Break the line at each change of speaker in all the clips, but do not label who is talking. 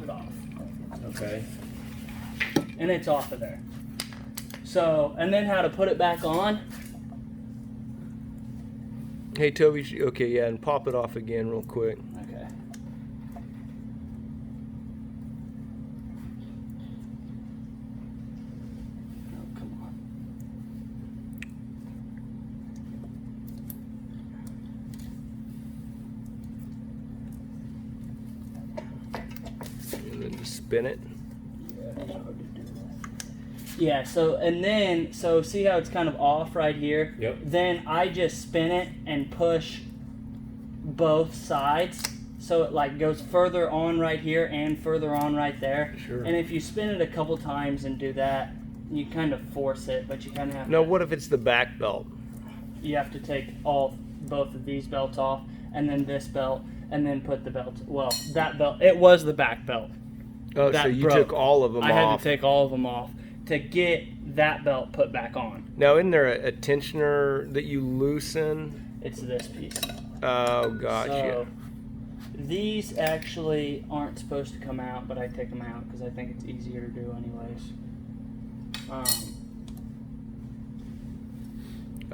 pop it off.
Okay.
And it's off of there. So, and then how to put it back on.
Hey, Toby. Okay, yeah, and pop it off again real quick.
Okay. Oh, come on.
And then just spin it.
Yeah, so, and then, so see how it's kind of off right here?
Yep.
Then I just spin it and push both sides. So it like goes further on right here and further on right there.
Sure.
And if you spin it a couple times and do that, you kind of force it, but you kind of have
Now,
to,
what if it's the back belt?
you have to take both of these belts off and then this belt and then put the belt, well, that belt, it was the back belt.
Oh,
That
so you
broke.
took all of them
I
off.
had to take all of them off to get that belt put back on.
Now, isn't there a tensioner that you loosen?
It's this piece.
Oh, gotcha.
So, these actually aren't supposed to come out, but I take them out because I think it's easier to do anyways.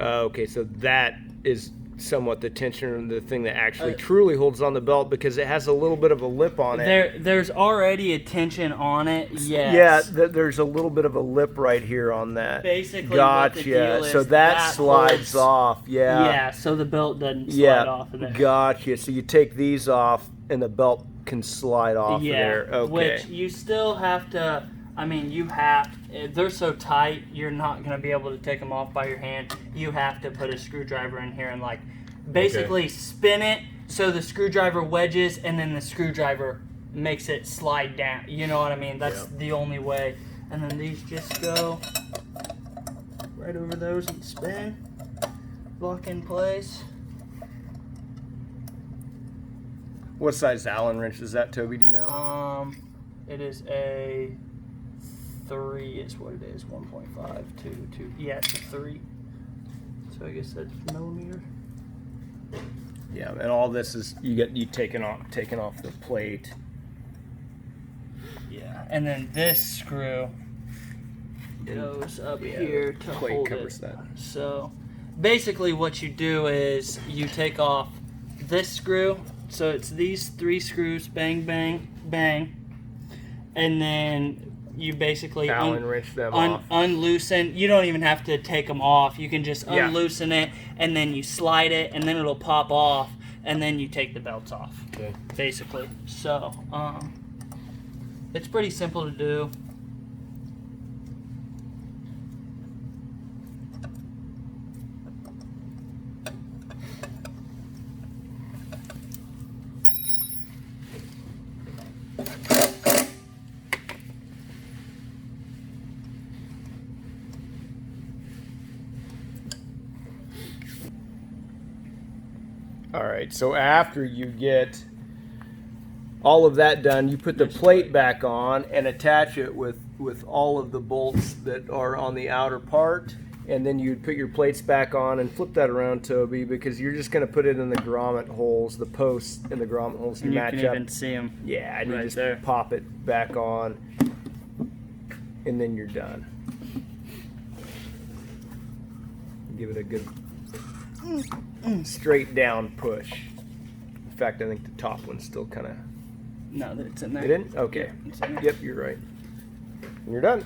Okay, so that is somewhat the tensioner, the thing that actually
Uh,
truly holds on the belt because it has a little bit of a lip on it.
There's already a tension on it, yes.
Yeah, there's a little bit of a lip right here on that.
Basically,
gotcha.
what the deal is,
So that slides
holds,
off. Yeah.
Yeah, so the belt doesn't slide
Yeah.
off of there.
Gotcha. So you take these off, and the belt can slide off
Yeah,
there. Okay.
which you still have to. I mean, they're so tight, you're not going to be able to take them off by your hand. You have to put a screwdriver in here and like basically spin it so the screwdriver wedges and then the screwdriver makes it slide down. You know what I mean? That's the only way. And then these just go right over those and spin, lock in place.
What size Allen wrench is that, Toby? Do you know?
It is a 3 is what it is. 1.5, 2. Yeah, it's a 3. So I guess that's millimeter.
Yeah, and all this is you taking off the plate.
Yeah, and then this screw goes up here to
Plate
hold
covers
it.
that.
So basically, what you do is you take off this screw. So it's these 3 screws, bang, bang, bang, and then you basically
Allen wrench them off.
unloosen. You don't even have to take them off. You can just unloosen it, and then you slide it, and then it'll pop off, and then you take the belts off.
Okay.
Basically, so it's pretty simple to do.
All right, so after you get all of that done, you put the plate back on and attach it with all of the bolts that are on the outer part, and then you put your plates back on and flip that around, Toby, because you're just going to put it in the grommet holes, the posts in the grommet holes.
And you
match
can
up.
even see them.
Yeah, and you
right
just
there.
pop it back on, and then you're done. Give it a good straight down push. In fact, I think the top one's still kind of.
No, that it's in there.
It in? Okay.
Yeah, it's in there.
Yep, you're right. And you're done.